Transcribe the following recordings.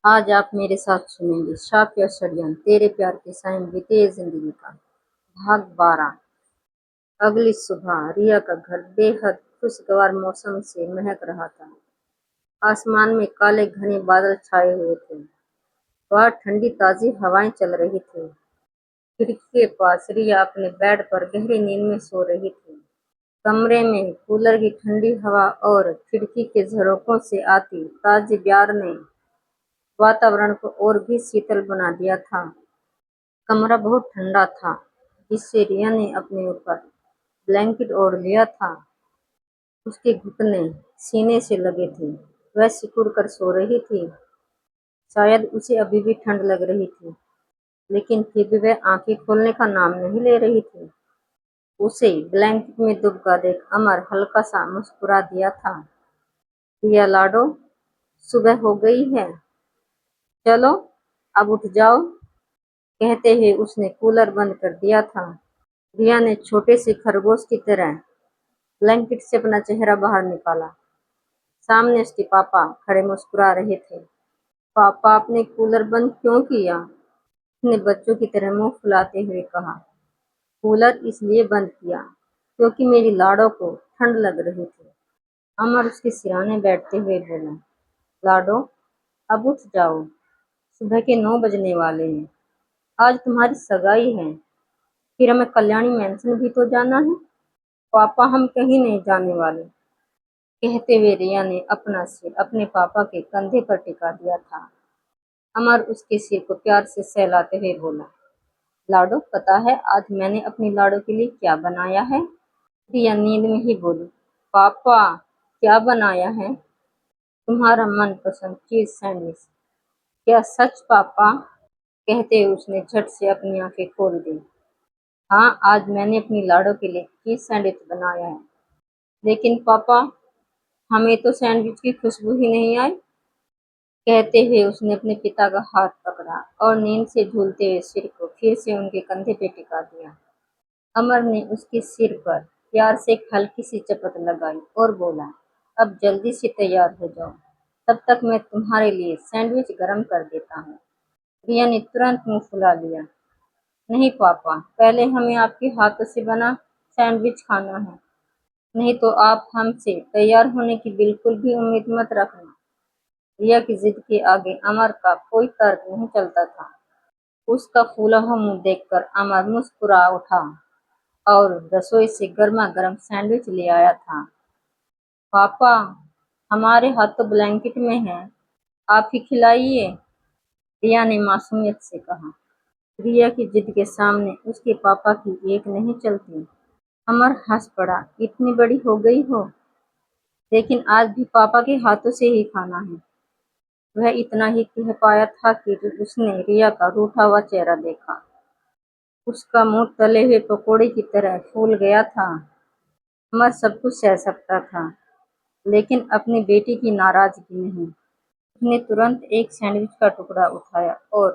आज आप मेरे साथ सुनेंगे शाप या षड्यंत्र, तेरे प्यार के साए में बीती ये जिंदगी का भाग 12। अगली सुबह रिया का घर बेहद खुशगवार मौसम से महक रहा था। आसमान में काले घने बादल छाए हुए थे। बाहर ठंडी ताजी हवाएं चल रही थी। खिड़की के पास रिया अपने बेड पर गहरी नींद में सो रही थी। कमरे में कूलर की ठंडी हवा और खिड़की के झरोकों से आती ताजी ब्यार ने वातावरण को और भी शीतल बना दिया था। कमरा बहुत ठंडा था, जिससे रिया ने अपने ऊपर ब्लैंकेट ओढ़ लिया था। उसके घुटने सीने से लगे थे। वह सिकुड़ कर सो रही थी। शायद उसे अभी भी ठंड लग रही थी, लेकिन फिर भी वह आंखें खोलने का नाम नहीं ले रही थी। उसे ब्लैंकेट में दुबका देख अमर हल्का सा मुस्कुरा दिया था। रिया लाडो, सुबह हो गई है, चलो अब उठ जाओ। कहते हुए उसने कूलर बंद कर दिया था। रिया ने छोटे से खरगोश की तरह ब्लैंकेट से अपना चेहरा बाहर निकाला। सामने उसके पापा खड़े मुस्कुरा रहे थे। पापा, आपने कूलर बंद क्यों किया? उसने बच्चों की तरह मुंह फुलाते हुए कहा। कूलर इसलिए बंद किया क्योंकि मेरी लाडो को ठंड लग रही थी। अमर उसके सिरहाने बैठते हुए बोला। लाडो, अब उठ जाओ, सुबह के 9 बजने वाले हैं। आज तुम्हारी सगाई है, फिर हमें कल्याणी मैंशन भी तो जाना है। पापा, हम कहीं नहीं जाने वाले। कहते हुए रिया ने अपना सिर अपने पापा के कंधे पर टिका दिया था। अमर उसके सिर को प्यार से सहलाते हुए बोला। लाडो, पता है आज मैंने अपनी लाडो के लिए क्या बनाया है? रिया नींद में ही बोली। पापा, क्या बनाया है? तुम्हारा मनपसंद चीज सैंडविच। क्या सच पापा? कहते हुए उसने झट से अपनी आंखें खोल दी। हाँ, आज मैंने अपनी लाडो के लिए चीज सैंडविच बनाया है। लेकिन पापा, हमें तो सैंडविच की खुशबू ही नहीं आई। कहते हुए उसने अपने पिता का हाथ पकड़ा और नींद से झूलते हुए सिर को फिर से उनके कंधे पे टिका दिया। अमर ने उसके सिर पर प्यार से एक हल्की सी चपत लगाई और बोला, अब जल्दी से तैयार हो जाओ, तब तक मैं तुम्हारे लिए सैंडविच गरम कर देता हूँ। रिया ने तुरंत मुंह फुला लिया। नहीं पापा, पहले हमें आपके हाथों से बना सैंडविच खाना है, नहीं तो आप हमसे तैयार होने की बिल्कुल भी उम्मीद मत रखना। रिया की जिद के आगे अमर का कोई तर्क नहीं चलता था। उसका फूला हुआ मुंह देखकर अमर मुस्कुरा उठा और रसोई से गर्मा गर्म सैंडविच ले आया था। पापा, हमारे हाथ तो ब्लैंकेट में है, आप ही खिलाइए। रिया ने मासूमियत से कहा। रिया की जिद के सामने उसके पापा की एक नहीं चलती। अमर हंस पड़ा। इतनी बड़ी हो गई हो, लेकिन आज भी पापा के हाथों से ही खाना है। वह इतना ही कह पाया था कि उसने रिया का रूठा हुआ चेहरा देखा। उसका मुंह तले हुए पकोड़े की तरह फूल गया था। अमर सब कुछ सह सकता था, लेकिन अपनी बेटी की नाराजगी नहीं। उसने तुरंत एक सैंडविच का टुकड़ा उठाया और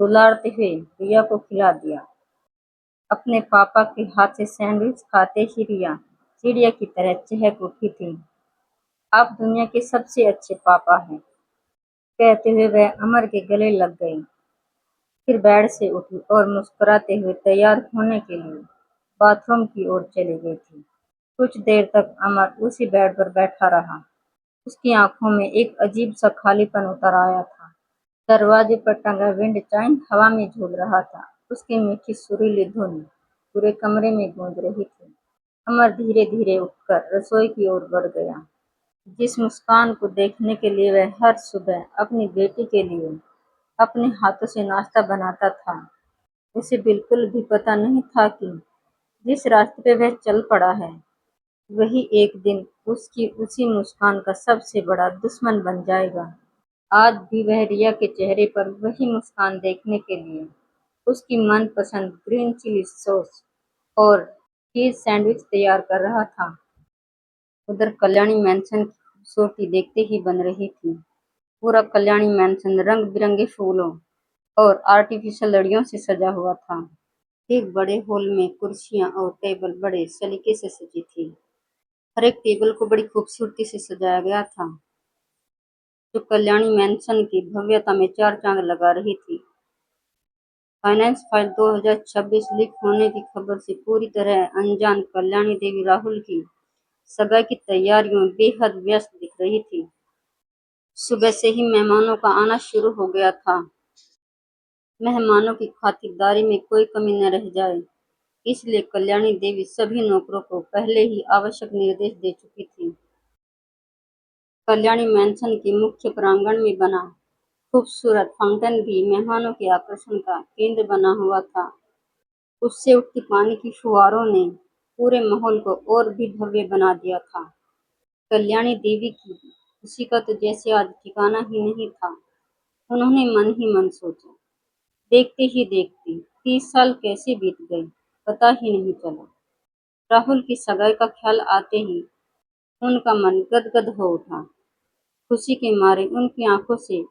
दुलारते हुए रिया को खिला दिया। अपने पापा के हाथ से सैंडविच खाते ही रिया चिड़िया की तरह चहक उठी थी। आप दुनिया के सबसे अच्छे पापा हैं। कहते हुए वह अमर के गले लग गई। फिर बेड से उठी और मुस्कुराते हुए तैयार होने के लिए बाथरूम की ओर चली गई थी। कुछ देर तक अमर उसी बेड पर बैठा रहा। उसकी आंखों में एक अजीब सा खालीपन उतर आया था। दरवाजे पर टंगा विंड चाइम हवा में झूल रहा था। उसकी मीठी सुरीली धुन पूरे कमरे में गूंज रही थी। अमर धीरे धीरे उठकर रसोई की ओर बढ़ गया। जिस मुस्कान को देखने के लिए वह हर सुबह अपनी बेटी के लिए अपने हाथों से नाश्ता बनाता था, उसे बिल्कुल भी पता नहीं था कि जिस रास्ते पे वह चल पड़ा है, वही एक दिन उसकी उसी मुस्कान का सबसे बड़ा दुश्मन बन जाएगा। आज भी वह रिया के चेहरे पर वही मुस्कान देखने के लिए उसकी मनपसंद ग्रीन चिली सॉस और चीज सैंडविच तैयार कर रहा था। उधर कल्याणी मैंशन की खूबसूरती देखते ही बन रही थी। पूरा कल्याणी मैंशन रंग बिरंगे फूलों और आर्टिफिशियल लड़ियों से सजा हुआ था। एक बड़े हॉल में कुर्सियां और टेबल बड़े सलीके से सजी थी। हर एक टेबल को बड़ी खूबसूरती से सजाया गया था। जो कल्याणी मैंशन की भव्यता में चार चांद लगा रही थी। फाइनेंस फाइल 2026 लीक होने की खबर से पूरी तरह अनजान कल्याणी देवी राहुल की सगाई की तैयारियों में बेहद व्यस्त दिख रही थी। सुबह से ही मेहमानों का आना शुरू हो गया था। मेहमानों की खातिरदारी में कोई कमी न रह जाए, इसलिए कल्याणी देवी सभी नौकरों को पहले ही आवश्यक निर्देश दे चुकी थी। कल्याणी मैंशन के मुख्य प्रांगण में बना खूबसूरत फाउंटेन भी मेहमानों के आकर्षण का केंद्र बना हुआ था। उससे उठती पानी की फुहारों ने पूरे माहौल को और भी भव्य बना दिया था। कल्याणी देवी की खुशी का तो जैसे आज ठिकाना ही नहीं था। उन्होंने मन ही मन सोचा, देखते ही देखते 30 साल कैसे बीत गए, पता ही नहीं चला। राहुल की सगाई का ख्याल आते ही उनका मन गदगद हो उठा। खुशी के मारे उनकी आंखों से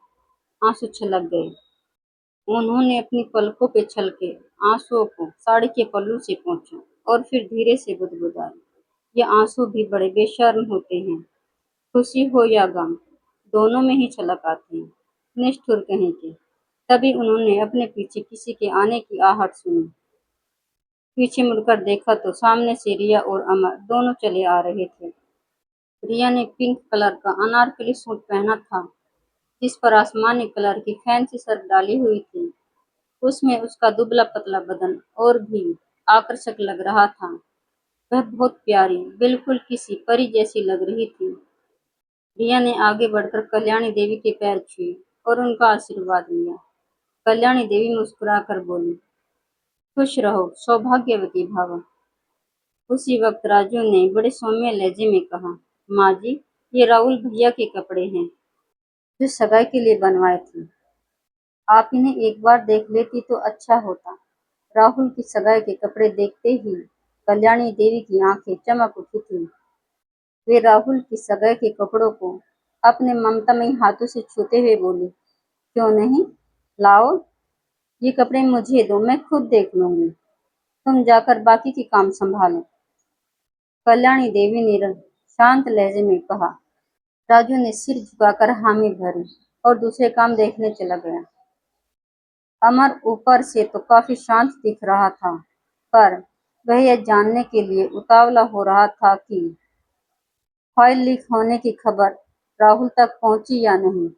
आंसू छलक गए। उन्होंने अपनी पलकों पे छलके आंसुओं को साड़ी के पल्लू से पोंछा और फिर धीरे से बुदबुदाए, ये आंसू भी बड़े बेशर्म होते हैं। खुशी हो या गम, दोनों में ही छलक आते हैं। निष्ठुर कहीं के। तभी उन्होंने अपने पीछे किसी के आने की आहट सुनी। पीछे मुड़कर देखा तो सामने से रिया और अमर दोनों चले आ रहे थे। रिया ने पिंक कलर का अनारकली सूट पहना था, जिस पर आसमानी कलर की फैंसी सर्ट डाली हुई थी। उसमें उसका दुबला पतला बदन और भी आकर्षक लग रहा था। वह बहुत प्यारी, बिल्कुल किसी परी जैसी लग रही थी। रिया ने आगे बढ़कर कल्याणी देवी के पैर छुए और उनका आशीर्वाद लिया। कल्याणी देवी मुस्कुराकर बोली, खुश रहो, सौभाग्यवती भव। उसी वक्त राजू ने बड़े सौम्य लहजे में कहा, माँ जी, ये राहुल भैया के कपड़े हैं, जो सगाई के लिए बनवाए थे। आप इन्हें एक बार देख लेती तो अच्छा होता। राहुल की सगाई के कपड़े देखते ही कल्याणी देवी की आंखें चमक उठी थी। वे राहुल की सगाई के कपड़ों को अपने ममतामयी हाथों से छूते हुए बोली, क्यों नहीं, लाओ, ये कपड़े मुझे दो, मैं खुद देख लूंगी। तुम जाकर बाकी के काम संभालो। कल्याणी देवी ने शांत लहजे में कहा। राजू ने सिर झुकाकर हामी भरी और दूसरे काम देखने चला गया। अमर ऊपर से तो काफी शांत दिख रहा था, पर वह यह जानने के लिए उतावला हो रहा था कि फाइल लीक होने की खबर राहुल तक पहुंची या नहीं।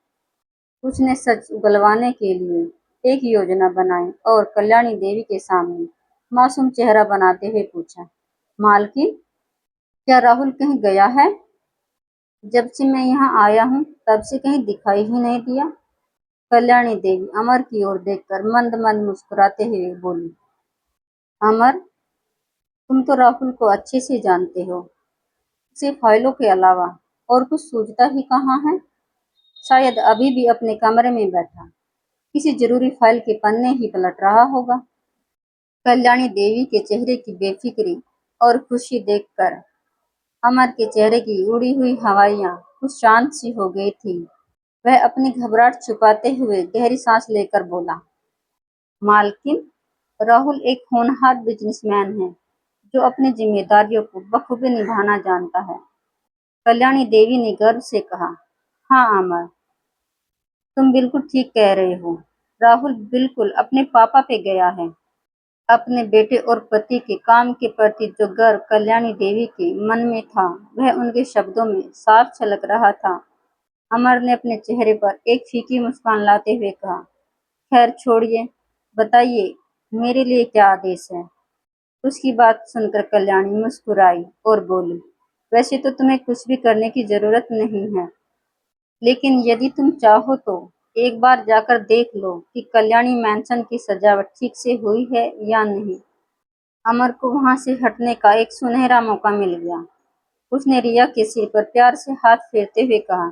उसने सच उगलवाने के लिए एक योजना बनाई और कल्याणी देवी के सामने मासूम चेहरा बनाते हुए पूछा, मालकिन, क्या राहुल कहीं गया है? जब से मैं यहाँ आया हूँ तब से कहीं दिखाई ही नहीं दिया। कल्याणी देवी अमर की ओर देखकर मंद मंद मुस्कुराते हुए बोली, अमर, तुम तो राहुल को अच्छे से जानते हो। उसे फाइलों के अलावा और कुछ सूझता ही कहाँ है। शायद अभी भी अपने कमरे में बैठा किसी जरूरी फाइल के पन्ने ही पलट रहा होगा। कल्याणी देवी के चेहरे की बेफिक्री और खुशी देखकर अमर के चेहरे की उड़ी हुई हवाइयां कुछ शांत सी हो गई थी। वह अपनी घबराहट छुपाते हुए गहरी सांस लेकर बोला, मालकिन, राहुल एक होनहार बिजनेसमैन है, जो अपनी जिम्मेदारियों को बखूबी निभाना जानता है। कल्याणी देवी ने गर्व से कहा, हाँ अमर, तुम बिल्कुल ठीक कह रहे हो। राहुल बिल्कुल अपने पापा पे गया है। अपने बेटे और पति के काम के प्रति जो गर्व कल्याणी देवी के मन में था, वह उनके शब्दों में साफ झलक रहा था। अमर ने अपने चेहरे पर एक फीकी मुस्कान लाते हुए कहा, खैर छोड़िए, बताइए, मेरे लिए क्या आदेश है? उसकी बात सुनकर कल्याणी मुस्कुराई और बोली, वैसे तो तुम्हें कुछ भी करने की जरूरत नहीं है, लेकिन यदि तुम चाहो तो एक बार जाकर देख लो कि कल्याणी मैंशन की सजावट ठीक से हुई है या नहीं। अमर को वहां से हटने का एक सुनहरा मौका मिल गया। उसने रिया के सिर पर प्यार से हाथ फेरते हुए कहा,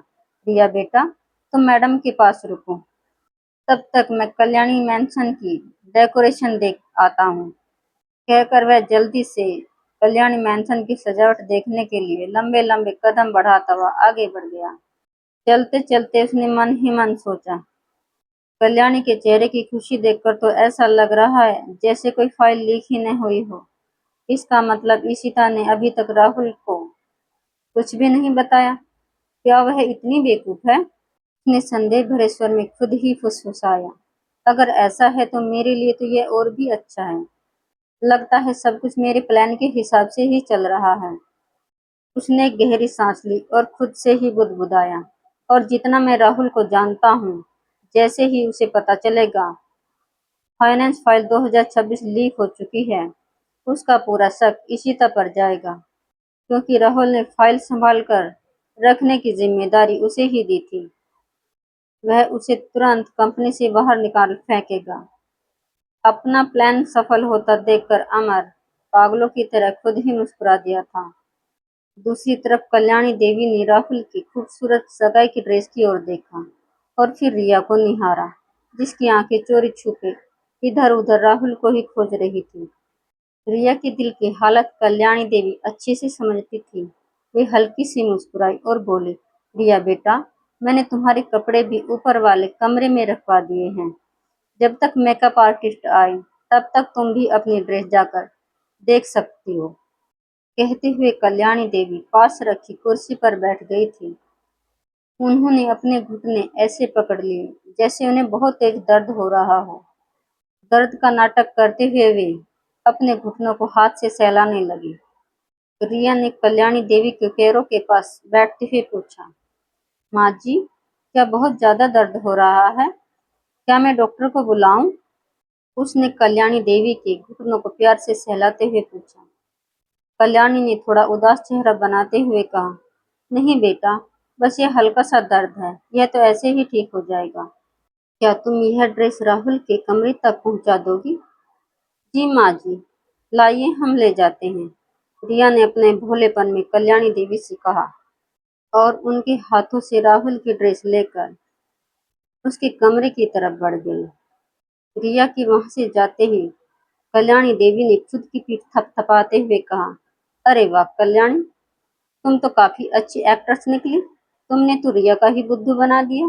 रिया बेटा, तुम मैडम के पास रुको, तब तक मैं कल्याणी मैंशन की डेकोरेशन देख आता हूँ। कहकर वह जल्दी से कल्याणी मैंशन की सजावट देखने के लिए लंबे लंबे कदम बढ़ाता हुआ आगे बढ़ गया। चलते चलते उसने मन ही मन सोचा, कल्याणी के चेहरे की खुशी देखकर तो ऐसा लग रहा है जैसे कोई फाइल लीक ही न हुई हो। इसका मतलब ईशिता ने अभी तक राहुल को कुछ भी नहीं बताया। क्या वह इतनी बेवकूफ है? उसने संदेह भरे स्वर में खुद ही फुसफुसाया, अगर ऐसा है तो मेरे लिए तो यह और भी अच्छा है। लगता है सब कुछ मेरे प्लान के हिसाब से ही चल रहा है। उसने एक गहरी सांस ली और खुद से ही बुदबुदाया, और जितना मैं राहुल को जानता हूँ, जैसे ही उसे पता चलेगा फाइनेंस फाइल 2026 लीक हो चुकी है, उसका पूरा शक इशिता पर जाएगा, क्योंकि राहुल ने फाइल संभाल कर रखने की जिम्मेदारी उसे ही दी थी। वह उसे तुरंत कंपनी से बाहर निकाल फेंकेगा। अपना प्लान सफल होता देखकर अमर पागलों की तरह खुद ही मुस्कुरा दिया था। दूसरी तरफ कल्याणी देवी ने राहुल की खूबसूरत सगाई की ड्रेस की ओर देखा और फिर रिया को निहारा, जिसकी आंखें चोरी छुपे इधर उधर राहुल को ही खोज रही थी। रिया के दिल की हालत कल्याणी देवी अच्छे से समझती थी। वे हल्की सी मुस्कुराई और बोली, रिया बेटा, मैंने तुम्हारे कपड़े भी ऊपर वाले कमरे में रखवा दिए हैं। जब तक मेकअप आर्टिस्ट आए तब तक तुम भी अपनी ड्रेस जाकर देख सकती हो। कहते हुए कल्याणी देवी पास रखी कुर्सी पर बैठ गई थी। उन्होंने अपने घुटने ऐसे पकड़ लिए जैसे उन्हें बहुत तेज दर्द हो रहा हो। दर्द का नाटक करते हुए वे अपने घुटनों को हाथ से सहलाने लगी। रिया ने कल्याणी देवी के पैरों के पास बैठते हुए पूछा, माँ जी, क्या बहुत ज्यादा दर्द हो रहा है? क्या मैं डॉक्टर को बुलाऊं? उसने कल्याणी देवी के घुटनों को प्यार से सहलाते हुए पूछा। कल्याणी ने थोड़ा उदास चेहरा बनाते हुए कहा, नहीं बेटा, बस ये हल्का सा दर्द है, यह तो ऐसे ही ठीक हो जाएगा। क्या तुम यह ड्रेस राहुल के कमरे तक पहुंचा दोगी? जी माँ जी, लाइए हम ले जाते हैं, रिया ने अपने भोलेपन में कल्याणी देवी से कहा, और उनके हाथों से राहुल की ड्रेस लेकर उसके कमरे की तरफ बढ़ गई। रिया के वहां से जाते ही कल्याणी देवी ने खुद की पीठ थपथपाते हुए कहा, अरे वाह कल्याणी, तुम तो काफी अच्छी एक्ट्रेस निकली। तुमने तो रिया का ही बुद्धू बना दिया।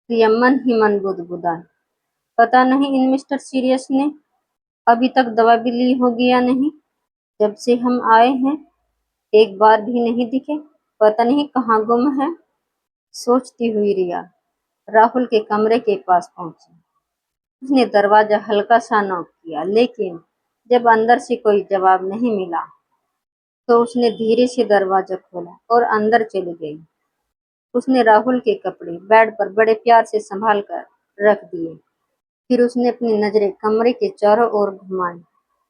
रिया मन ही मन बुदबुदाई, पता नहीं इन मिस्टर सीरियस ने अभी तक दवा भी ली होगी या नहीं। जब से हम आए हैं एक बार भी नहीं दिखे, पता नहीं कहाँ गुम है। सोचती हुई रिया राहुल के कमरे के पास पहुंची। उसने दरवाजा हल्का सा नॉक किया, लेकिन जब अंदर से कोई जवाब नहीं मिला तो उसने धीरे से दरवाजा खोला और अंदर चली गई। उसने राहुल के कपड़े बेड पर बड़े प्यार से संभाल कर रख दिए। फिर उसने अपनी नजरें कमरे के चारों ओर घुमाई।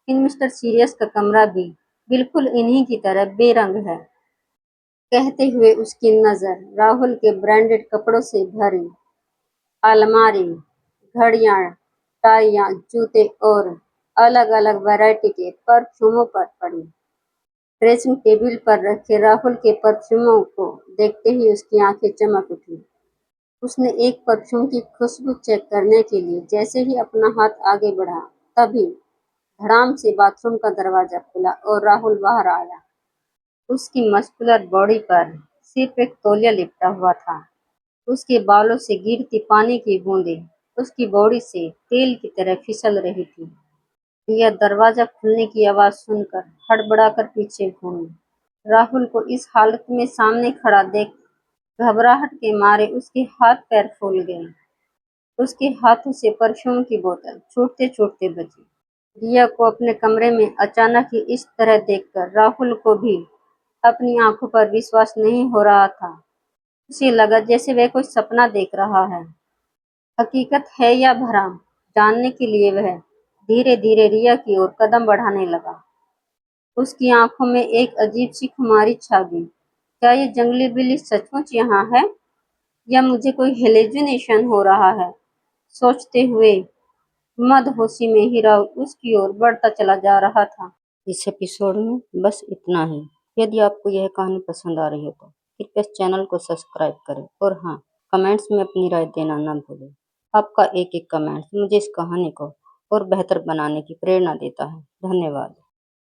इन मिस्टर सीरियस का कमरा भी बिल्कुल इन्हीं की तरह बेरंग है। कहते हुए उसकी नजर राहुल के ब्रांडेड कपड़ों से भरी अलमारी, घड़ियां, टाइयां, जूते और अलग-अलग वैरायटी के परफ्यूमों पर पड़ी। ड्रेसिंग टेबल पर रखे राहुल के परफ्यूमों को देखते ही उसकी आंखें चमक उठी। उसने एक परफ्यूम की खुशबू चेक करने के लिए जैसे ही अपना हाथ आगे बढ़ा, तभी धड़ाम से बाथरूम का दरवाजा खुला और राहुल बाहर आया। उसकी मस्कुलर बॉडी पर सिर्फ एक तौलिया लिपटा हुआ था। उसके बालों से गिरती पानी की बूंदें उसकी बॉडी से तेल की तरह फिसल रही थी। रिया दरवाजा खुलने की आवाज सुनकर हड़बड़ाकर पीछे घूमी। राहुल को इस हालत में सामने खड़ा देख घबराहट के मारे उसके हाथ पैर फूल गए। उसके हाथों से परफ्यूम की बोतल छूटते-छूटते बची। रिया को अपने कमरे में अचानक ही इस तरह देखकर राहुल को भी अपनी आंखों पर विश्वास नहीं हो रहा था। उसे लगा जैसे वह कोई सपना देख रहा है। हकीकत है या भ्रम, जानने के लिए वह धीरे-धीरे रिया की ओर कदम बढ़ाने लगा। उसकी आंखों में एक अजीब सी खुमारी छा गई। क्या ये जंगली बिल्ली सचमुच यहाँ है, या मुझे कोई हेलुसिनेशन हो रहा है? सोचते हुए मदहोशी में ही राहुल उसकी ओर बढ़ता चला जा रहा था। इस एपिसोड में बस इतना ही। यदि आपको यह कहानी पसंद आ रही है तो कृपया इस चैनल को सब्सक्राइब करें, और हाँ, कमेंट्स में अपनी राय देना न भूलें। आपका एक एक कमेंट्स मुझे इस कहानी को और बेहतर बनाने की प्रेरणा देता है। धन्यवाद।